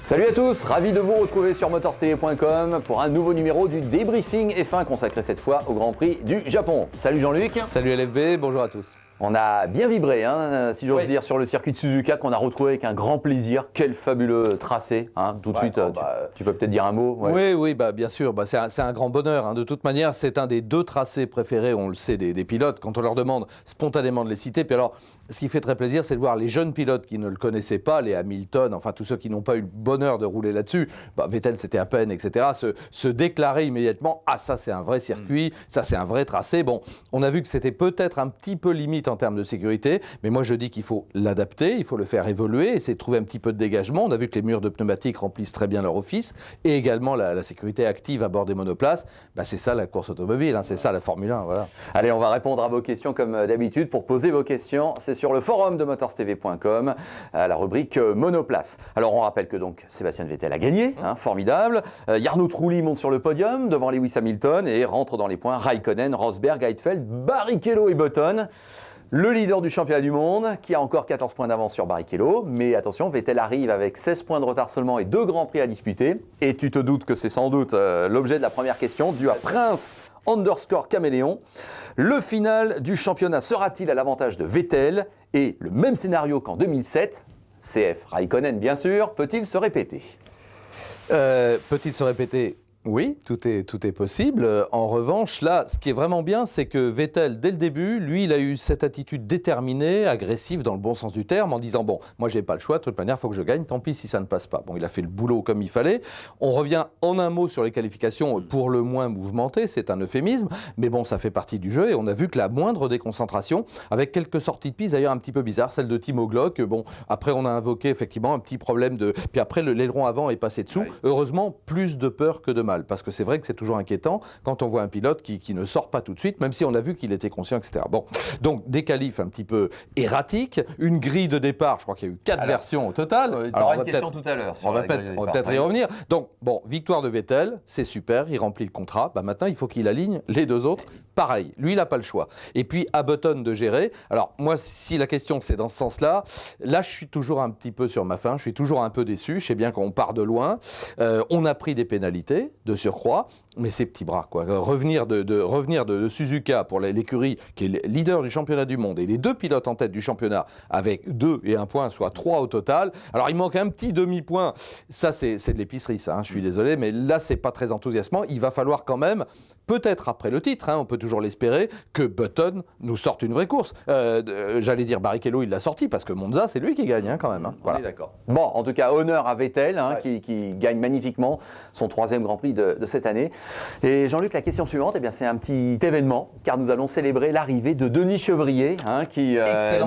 Salut à tous, ravi de vous retrouver sur motorstv.com pour un nouveau numéro du débriefing F1 consacré cette fois au Grand Prix du Japon. Salut Jean-Luc. Salut LFB, bonjour à tous. On a bien vibré, si j'ose dire, sur le circuit de Suzuka qu'on a retrouvé avec un grand plaisir. Quel fabuleux tracé, tout de suite, tu peux peut-être dire un mot. Oui, bien sûr, c'est un grand bonheur. De toute manière, c'est un des deux tracés préférés, on le sait, des pilotes, quand on leur demande spontanément de les citer. Puis alors, ce qui fait très plaisir, c'est de voir les jeunes pilotes qui ne le connaissaient pas, les Hamilton, enfin tous ceux qui n'ont pas eu le bonheur de rouler là-dessus, Vettel c'était à peine, etc., se déclarer immédiatement, ça c'est un vrai circuit, ça c'est un vrai tracé. Bon, on a vu que c'était peut-être un petit peu limite en termes de sécurité, mais moi je dis qu'il faut l'adapter, il faut le faire évoluer, essayer de trouver un petit peu de dégagement. On a vu que les murs de pneumatiques remplissent très bien leur office, et également la sécurité active à bord des monoplaces. C'est ça la course automobile, c'est ça la Formule 1. Voilà. Allez, on va répondre à vos questions comme d'habitude. Pour poser vos questions, c'est sur le forum de motorstv.com, à la rubrique monoplace. Alors on rappelle que donc Sébastien Vettel a gagné, formidable. Jarno Trulli monte sur le podium devant Lewis Hamilton et rentre dans les points Raikkonen, Rosberg, Heidfeld, Barrichello et Button. Le leader du championnat du monde, qui a encore 14 points d'avance sur Barrichello. Mais attention, Vettel arrive avec 16 points de retard seulement et 2 grands prix à disputer. Et tu te doutes que c'est sans doute l'objet de la première question, due à Prince_Caméléon. Le final du championnat sera-t-il à l'avantage de Vettel? Et le même scénario qu'en 2007, CF Raikkonen bien sûr, peut-il se répéter? Peut-il se répéter? Oui, tout est possible. En revanche, là, ce qui est vraiment bien, c'est que Vettel, dès le début, lui, il a eu cette attitude déterminée, agressive, dans le bon sens du terme, en disant « Bon, moi, j'ai pas le choix, de toute manière, il faut que je gagne, tant pis si ça ne passe pas. » Bon, il a fait le boulot comme il fallait. On revient en un mot sur les qualifications, pour le moins mouvementées, c'est un euphémisme, mais bon, ça fait partie du jeu, et on a vu que la moindre déconcentration, avec quelques sorties de piste, d'ailleurs un petit peu bizarres, celle de Timo Glock, bon, après, on a invoqué effectivement un petit problème de... Puis après, l'aileron avant est passé dessous. Oui. Heureusement, plus de peur que de mal. Parce que c'est vrai que c'est toujours inquiétant quand on voit un pilote qui ne sort pas tout de suite, même si on a vu qu'il était conscient, etc. Bon, donc des qualifs un petit peu erratiques, une grille de départ, je crois qu'il y a eu 4 versions au total. Tu auras une question tout à l'heure. On va peut-être y revenir. Donc, bon, victoire de Vettel, c'est super, il remplit le contrat. Maintenant, il faut qu'il aligne les deux autres. Pareil, lui, il n'a pas le choix. Et puis, à Button de gérer. Alors, moi, si la question, c'est dans ce sens-là, là, je suis toujours un petit peu sur ma faim, je suis toujours un peu déçu. Je sais bien qu'on part de loin. On a pris des pénalités, de surcroît, mais ces petits bras, quoi. Revenir de Suzuka pour l'écurie qui est leader du championnat du monde et les 2 pilotes en tête du championnat avec 2 et 1 point, soit 3 au total. Alors, il manque un petit demi-point. Ça, c'est de l'épicerie, ça. Je suis désolé, mais là, c'est pas très enthousiasmant. Il va falloir quand même, peut-être après le titre, on peut toujours l'espérer, que Button nous sorte une vraie course. J'allais dire Barrichello, il l'a sorti parce que Monza, c'est lui qui gagne quand même. Voilà. On est d'accord. Bon, en tout cas, honneur à Vettel qui gagne magnifiquement son 3e Grand Prix de cette année. Et Jean-Luc, la question suivante, c'est un petit événement, car nous allons célébrer l'arrivée de Denis Chevrier, qui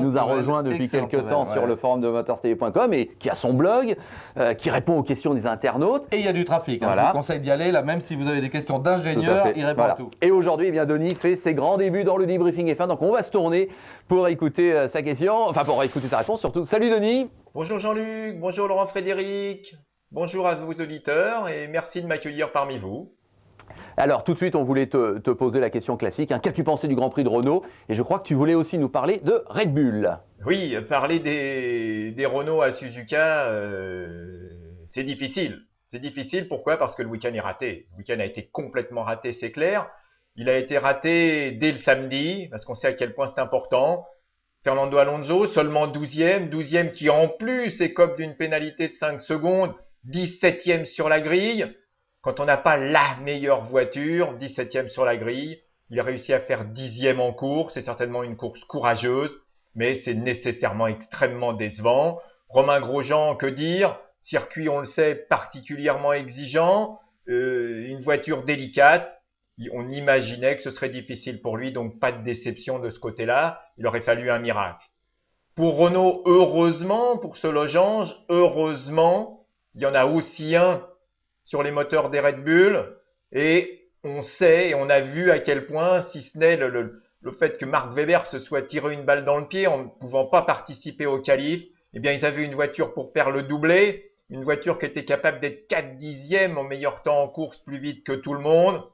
nous a rejoint depuis quelques temps sur le forum de motorstv.com et qui a son blog, qui répond aux questions des internautes. Et il y a du trafic, je vous conseille d'y aller, là, même si vous avez des questions d'ingénieurs, il répond à tout. Et aujourd'hui, Denis fait ses grands débuts dans le débriefing F1, donc on va se tourner pour écouter sa question, enfin pour écouter sa réponse surtout. Salut Denis. Bonjour Jean-Luc, bonjour Laurent Frédéric, bonjour à vos auditeurs et merci de m'accueillir parmi vous. Alors tout de suite, on voulait te poser la question classique. Qu'as-tu pensé du Grand Prix de Renault? Et je crois que tu voulais aussi nous parler de Red Bull. Oui, parler des Renault à Suzuka, c'est difficile. C'est difficile, pourquoi? Parce que le week-end est raté. Le week-end a été complètement raté, c'est clair. Il a été raté dès le samedi, parce qu'on sait à quel point c'est important. Fernando Alonso, seulement 12e qui en plus écope d'une pénalité de 5 secondes, 17e sur la grille. Quand on n'a pas la meilleure voiture, 17e sur la grille, il a réussi à faire 10e en course. C'est certainement une course courageuse, mais c'est nécessairement extrêmement décevant. Romain Grosjean, que dire? Circuit, on le sait, particulièrement exigeant, une voiture délicate. On imaginait que ce serait difficile pour lui, donc pas de déception de ce côté-là. Il aurait fallu un miracle. Pour Renault, heureusement, pour ce losange, heureusement, il y en a aussi un sur les moteurs des Red Bull, et on sait et on a vu à quel point, si ce n'est le fait que Mark Webber se soit tiré une balle dans le pied en ne pouvant pas participer au qualif, eh bien ils avaient une voiture pour faire le doublé, une voiture qui était capable d'être 4/10 en meilleur temps en course, plus vite que tout le monde.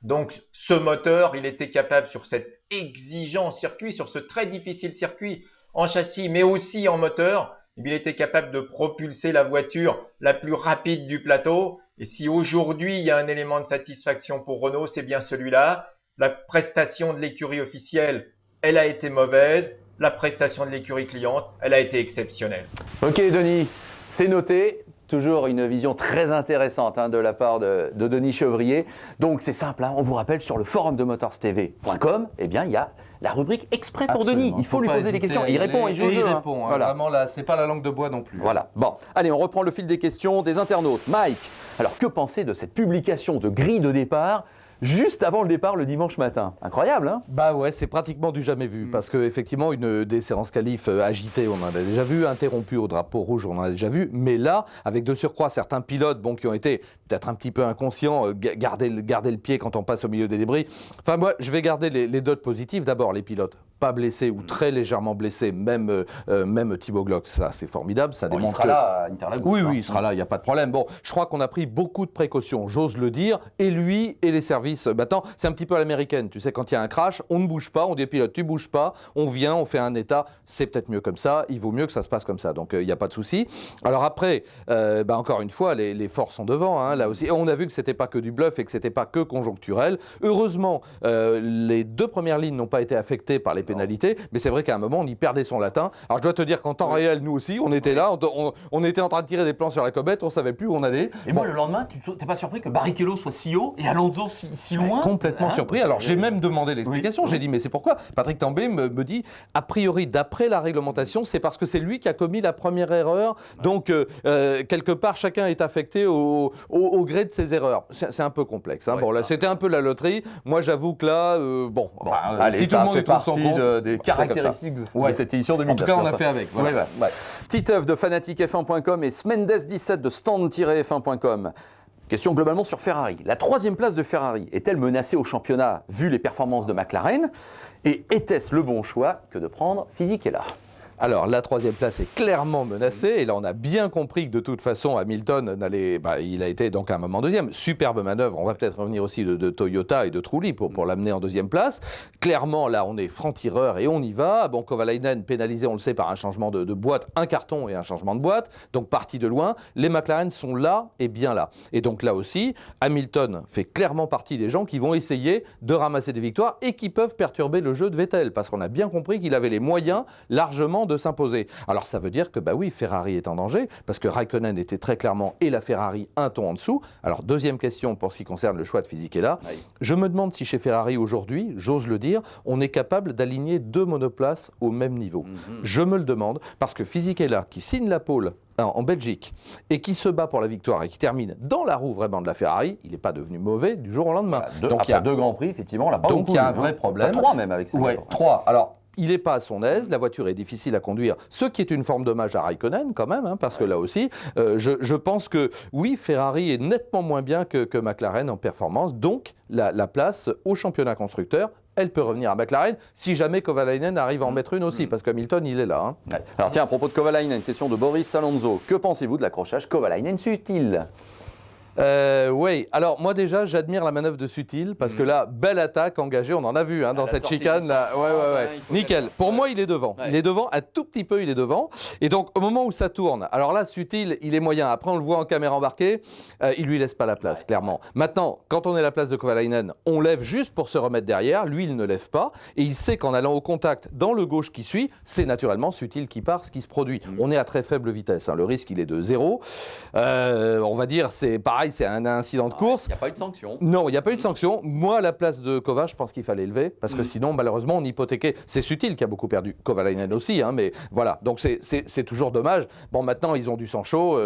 Donc ce moteur, il était capable sur cet exigeant circuit, sur ce très difficile circuit, en châssis mais aussi en moteur, il était capable de propulser la voiture la plus rapide du plateau. Et si aujourd'hui il y a un élément de satisfaction pour Renault, c'est bien celui-là. La prestation de l'écurie officielle, elle a été mauvaise. La prestation de l'écurie cliente, elle a été exceptionnelle. Ok Denis, c'est noté. Toujours une vision très intéressante de la part de Denis Chevrier. Donc c'est simple, on vous rappelle, sur le forum de motorstv.com, eh bien il y a la rubrique exprès pour Absolument. Denis. Il faut lui poser des questions. Il répond et joue. Il répond. Voilà. Vraiment là, c'est pas la langue de bois non plus. Voilà. Bon, allez, on reprend le fil des questions des internautes. Mike, alors que penser de cette publication de grille de départ juste avant le départ le dimanche matin? Incroyable, hein? Bah ouais, c'est pratiquement du jamais vu. Parce qu'effectivement, des séances qualif agitées, on en a déjà vu, interrompues au drapeau rouge, on en a déjà vu. Mais là, avec de surcroît certains pilotes qui ont été peut-être un petit peu inconscients, garder le pied quand on passe au milieu des débris. Enfin, moi, je vais garder les notes positives. D'abord, les pilotes pas blessés ou très légèrement blessés, même Thibaut Glock, ça c'est formidable. Ça démontre il sera là à Interlagos. Oui, il sera là, il n'y a pas de problème. Bon, je crois qu'on a pris beaucoup de précautions, j'ose le dire, et lui et les services. Maintenant, c'est un petit peu à l'américaine, tu sais, quand il y a un crash, on ne bouge pas, on dit au pilote, tu bouges pas, on vient, on fait un état, c'est peut-être mieux comme ça, il vaut mieux que ça se passe comme ça, donc il n'y a pas de souci. Alors après, encore une fois, les forces sont devant, là aussi. Et on a vu que c'était pas que du bluff et que c'était pas que conjoncturel. Heureusement, les deux premières lignes n'ont pas été affectées par les pénalités, mais c'est vrai qu'à un moment, on y perdait son latin. Alors je dois te dire qu'en temps réel, nous aussi, on était là, on était en train de tirer des plans sur la comète, on savait plus où on allait. Et moi, le lendemain, tu n'es pas surpris que Barrichello soit si haut et Alonso si loin? Complètement surpris. Alors j'ai même demandé l'explication, j'ai dit mais c'est pourquoi? Patrick Tambay me dit, a priori, d'après la réglementation, c'est parce que c'est lui qui a commis la première erreur, donc quelque part, chacun est affecté au gré de ses erreurs. C'est un peu complexe. Bon, là, c'était un peu la loterie. Moi, j'avoue que là, allez, si tout le monde trouve son compte, des caractéristiques de cette édition 2009. En tout cas, on a fait avec. Voilà. Titeuf de fanaticf1.com et Smendes17 de stand-f1.com. Question globalement sur Ferrari. La troisième place de Ferrari est-elle menacée au championnat vu les performances de McLaren? Et était-ce le bon choix que de prendre Fisichella? Alors, la troisième place est clairement menacée. Et là, on a bien compris que de toute façon, Hamilton il a été donc à un moment deuxième. Superbe manœuvre. On va peut-être revenir aussi de Toyota et de Trulli pour l'amener en deuxième place. Clairement, là, on est franc-tireur et on y va. Bon, Kovalainen pénalisé, on le sait, par un changement de boîte, un carton et un changement de boîte. Donc, parti de loin. Les McLaren sont là et bien là. Et donc, là aussi, Hamilton fait clairement partie des gens qui vont essayer de ramasser des victoires et qui peuvent perturber le jeu de Vettel. Parce qu'on a bien compris qu'il avait les moyens largement de s'imposer. Alors ça veut dire que oui, Ferrari est en danger, parce que Raikkonen était très clairement et la Ferrari un ton en dessous. Alors deuxième question pour ce qui concerne le choix de Fisichella. Oui. Je me demande si chez Ferrari aujourd'hui, j'ose le dire, on est capable d'aligner deux monoplaces au même niveau. Je me le demande, parce que Fisichella, qui signe la pole en Belgique et qui se bat pour la victoire et qui termine dans la roue vraiment de la Ferrari, il n'est pas devenu mauvais du jour au lendemain. Donc il y a deux grands prix, effectivement, là. Donc il y a un vrai problème. Trois même avec ça. Ouais, trois. Alors il n'est pas à son aise, la voiture est difficile à conduire, ce qui est une forme d'hommage à Raikkonen quand même, parce que là aussi, je pense que oui, Ferrari est nettement moins bien que McLaren en performance, donc la place au championnat constructeur, elle peut revenir à McLaren si jamais Kovalainen arrive à en mettre une aussi, parce qu'Hamilton, il est là. Ouais. Alors tiens, à propos de Kovalainen, question de Boris Alonso. Que pensez-vous de l'accrochage Kovalainen-Sutil? Oui, alors moi déjà j'admire la manœuvre de Sutil parce que là, belle attaque engagée, on en a vu dans cette chicane là. Ouais. Nickel. Pour moi, il est devant. Ouais. Il est devant, un tout petit peu, il est devant. Et donc au moment où ça tourne, alors là, Sutil, il est moyen. Après, on le voit en caméra embarquée, il lui laisse pas la place, clairement. Maintenant, quand on est à la place de Kovalainen, on lève juste pour se remettre derrière. Lui, il ne lève pas. Et il sait qu'en allant au contact dans le gauche qui suit, c'est naturellement Sutil qui part, ce qui se produit. On est à très faible vitesse. Le risque, il est de 0. On va dire, c'est pareil. C'est un incident de course. Il n'y a pas eu de sanction. Non, il n'y a pas eu de sanction. Moi, à la place de Kova, je pense qu'il fallait lever, parce que sinon, malheureusement, on hypothéquait. C'est Sutil qui a beaucoup perdu. Kovalainen aussi, mais voilà. Donc, c'est toujours dommage. Bon, maintenant, ils ont du sang chaud.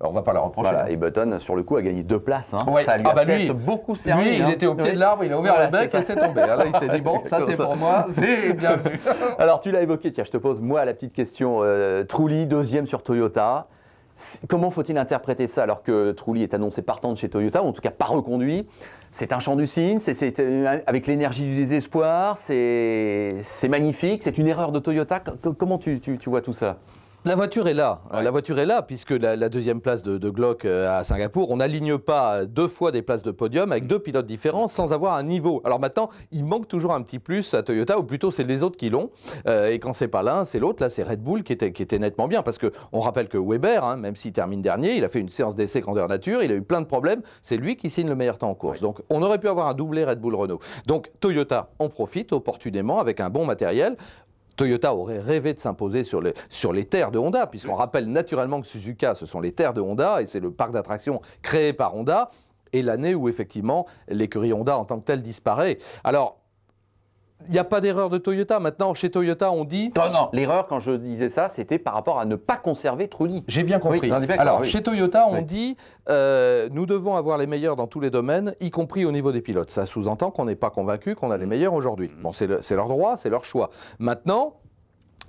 On ne va pas leur reprocher. Voilà, et Button, sur le coup, a gagné 2 places. Ouais. Ça lui a peut-être beaucoup servi. Lui, il était au pied de l'arbre, il a ouvert le bec et c'est tombé. Là, il s'est dit, bon, ça, c'est pour moi, c'est bienvenu. Alors, tu l'as évoqué. Tiens, je te pose, moi, la petite question. Trulli, deuxième sur Toyota. Comment faut-il interpréter ça alors que Trulli est annoncé partant de chez Toyota, ou en tout cas pas reconduit? C'est un chant du cygne, c'est avec l'énergie du désespoir, c'est magnifique, c'est une erreur de Toyota. Comment tu vois tout ça? La voiture est là. Ouais. La voiture est là, puisque la deuxième place de Glock à Singapour, on n'aligne pas 2 fois des places de podium avec 2 pilotes différents sans avoir un niveau. Alors maintenant, il manque toujours un petit plus à Toyota, ou plutôt c'est les autres qui l'ont. Et quand c'est pas l'un, c'est l'autre. Là, c'est Red Bull qui était nettement bien, parce qu'on rappelle que Weber, hein, même s'il termine dernier, il a fait une séance d'essai grandeur nature, il a eu plein de problèmes. C'est lui qui signe le meilleur temps en course. Ouais. Donc on aurait pu avoir un doublé Red Bull-Renault. Donc Toyota en profite opportunément avec un bon matériel. Toyota aurait rêvé de s'imposer sur les terres de Honda, puisqu'on rappelle naturellement que Suzuka, ce sont les terres de Honda, et c'est le parc d'attractions créé par Honda, et l'année où effectivement l'écurie Honda en tant que telle disparaît. Alors, il n'y a pas d'erreur de Toyota. Maintenant, chez Toyota, on dit... Non, l'erreur quand je disais ça, c'était par rapport à ne pas conserver Trulli. J'ai bien compris. Oui, non, d'accord, alors, oui. chez Toyota, on Oui. dit nous devons avoir les meilleurs dans tous les domaines, y compris au niveau des pilotes. Ça sous-entend qu'on n'est pas convaincu qu'on a les meilleurs aujourd'hui. Bon, c'est leur droit, c'est leur choix. Maintenant,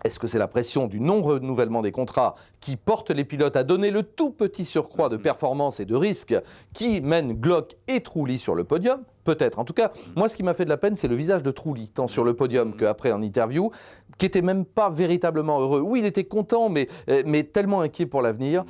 est-ce que c'est la pression du non-renouvellement des contrats qui porte les pilotes à donner le tout petit surcroît de performance et de risque qui mène Glock et Trulli sur le podium ? Peut-être. En tout cas, moi, ce qui m'a fait de la peine, c'est le visage de Trulli, tant sur le podium qu'après en interview, qui était même pas véritablement heureux. Oui, il était content, mais tellement inquiet pour l'avenir.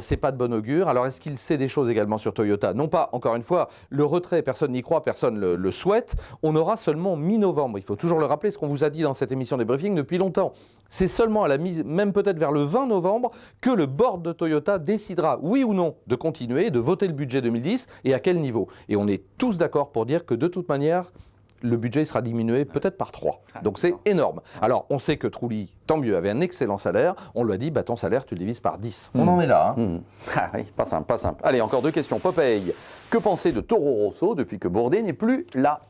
C'est pas de bon augure. Alors, est-ce qu'il sait des choses également sur Toyota ? Non pas, encore une fois, le retrait, personne n'y croit, personne le souhaite. On aura seulement mi-novembre. Il faut toujours le rappeler, ce qu'on vous a dit dans cette émission des briefings depuis longtemps. C'est seulement à la mise, même peut-être vers le 20 novembre, que le board de Toyota décidera, oui ou non, de continuer, de voter le budget 2010 et à quel niveau. Et on est tous d'accord pour dire que de toute manière, le budget sera diminué peut-être par 3. Donc c'est énorme. Alors on sait que Trulli, tant mieux, avait un excellent salaire. On lui a dit, ton salaire, tu le divises par 10. On en est là. Hein. Ah oui, pas simple, pas simple. Allez, encore 2 questions. Popeye, que penser de Toro Rosso depuis que Bourdais n'est plus là ?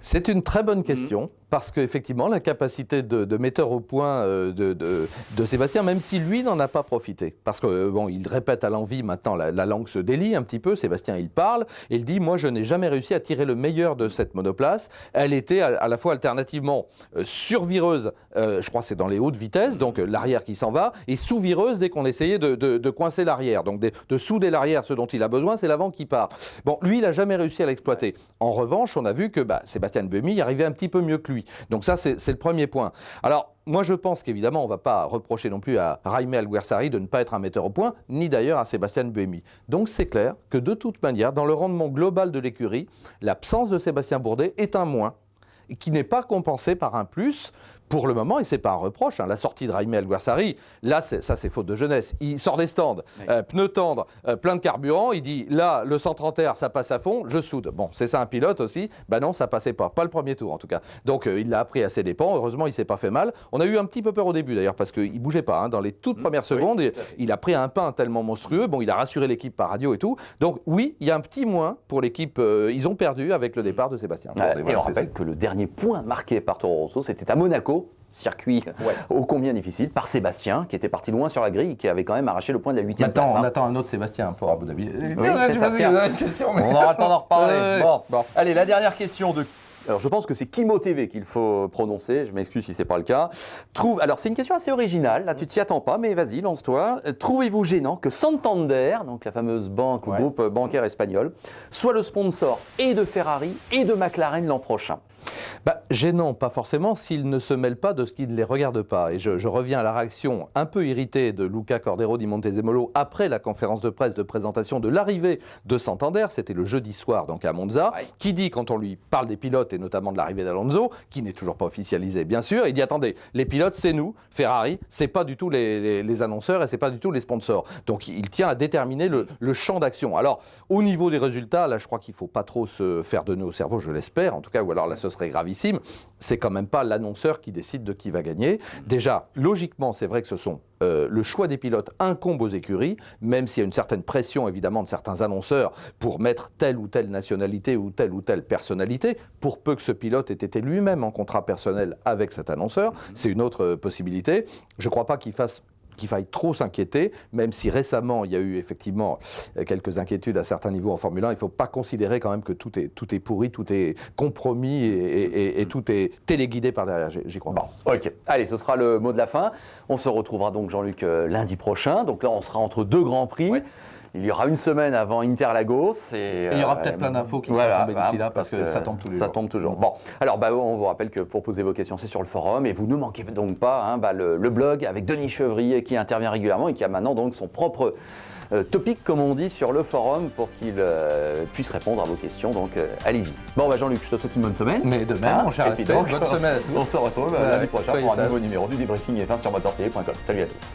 C'est une très bonne question, parce qu'effectivement, la capacité de metteur au point de Sébastien, même si lui n'en a pas profité, parce que bon, il répète à l'envi maintenant, la langue se délie un petit peu, Sébastien il parle, et il dit, moi je n'ai jamais réussi à tirer le meilleur de cette monoplace, elle était à la fois alternativement survireuse, je crois que c'est dans les hautes vitesses, donc l'arrière qui s'en va, et sous-vireuse dès qu'on essayait de coincer l'arrière, donc de souder l'arrière, ce dont il a besoin, c'est l'avant qui part. Bon, lui il n'a jamais réussi à l'exploiter. En revanche, on a vu que Sébastien Buemi y arrivait un petit peu mieux que lui. Donc ça, c'est le premier point. Alors, moi, je pense qu'évidemment, on ne va pas reprocher non plus à Jaime Alguersuari de ne pas être un metteur au point, ni d'ailleurs à Sébastien Buemi. Donc c'est clair que de toute manière, dans le rendement global de l'écurie, l'absence de Sébastien Bourdet est un moins, qui n'est pas compensé par un plus pour le moment, et c'est pas un reproche. La sortie de Jaime Alguersuari, là, ça c'est faute de jeunesse. Il sort des stands, pneus tendres, plein de carburant, il dit là, le 130 R, ça passe à fond, je soude. Bon, c'est ça un pilote aussi. Non, ça passait pas le premier tour en tout cas. Donc il l'a appris à ses dépens. Heureusement, il s'est pas fait mal. On a eu un petit peu peur au début d'ailleurs, parce qu'il bougeait pas. Dans les toutes premières secondes, il a pris un pain tellement monstrueux. Bon, il a rassuré l'équipe par radio et tout. Donc oui, il y a un petit moins pour l'équipe. Ils ont perdu avec le départ de Sébastien. Et on rappelle que le dernier point marqué par Toro Rosso, c'était à Monaco, circuit ô combien difficile, par Sébastien, qui était parti loin sur la grille et qui avait quand même arraché le point de la 8e place. On attend un autre Sébastien pour Abu Dhabi. Oui, c'est ça, tiens. On aura le temps d'en reparler. Bon. Allez, la dernière question de... Alors, je pense que c'est Kimo TV qu'il faut prononcer. Je m'excuse si ce n'est pas le cas. Alors, c'est une question assez originale. Là, tu t'y attends pas, mais vas-y, lance-toi. Trouvez-vous gênant que Santander, donc la fameuse banque ou groupe bancaire espagnol, soit le sponsor et de Ferrari et de McLaren l'an prochain ? Gênant, pas forcément, s'il ne se mêle pas de ce qui ne les regarde pas. Et je reviens à la réaction un peu irritée de Luca Cordero di Montezemolo après la conférence de presse de présentation de l'arrivée de Santander, c'était le jeudi soir donc à Monza, qui dit, quand on lui parle des pilotes et notamment de l'arrivée d'Alonso, qui n'est toujours pas officialisé bien sûr, il dit attendez, les pilotes c'est nous, Ferrari, c'est pas du tout les annonceurs et c'est pas du tout les sponsors. Donc il tient à déterminer le champ d'action. Alors au niveau des résultats, là je crois qu'il faut pas trop se faire donner au cerveau, je l'espère en tout cas, ou alors là ce serait gravissime, c'est quand même pas l'annonceur qui décide de qui va gagner. Déjà, logiquement, c'est vrai que ce sont le choix des pilotes incombe aux écuries, même s'il y a une certaine pression évidemment de certains annonceurs pour mettre telle ou telle nationalité ou telle personnalité, pour peu que ce pilote ait été lui-même en contrat personnel avec cet annonceur, c'est une autre possibilité. Je ne crois pas qu'il faille trop s'inquiéter, même si récemment il y a eu effectivement quelques inquiétudes à certains niveaux en Formule 1. Il ne faut pas considérer quand même que tout est pourri, tout est compromis et tout est téléguidé par derrière. J'y crois pas. Bon, ok. Allez, ce sera le mot de la fin. On se retrouvera donc, Jean-Luc, lundi prochain. Donc là, on sera entre 2 grands prix. Il y aura une semaine avant Interlagos. Et il y aura peut-être plein d'infos qui seront tombées d'ici là, parce que ça tombe tous les jours. Ça tombe toujours. Bon, alors on vous rappelle que pour poser vos questions, c'est sur le forum. Et vous ne manquez donc pas le blog avec Denis Chevrier qui intervient régulièrement et qui a maintenant donc son propre topic, comme on dit, sur le forum pour qu'il puisse répondre à vos questions. Donc allez-y. Bon, Jean-Luc, je te souhaite une bonne semaine. Mais de même, mon cher et puis FP, donc, bonne semaine à tous. On se retrouve lundi prochain soyez pour un sages. nouveau numéro du débriefing F1 sur motorstv.com. Salut à tous.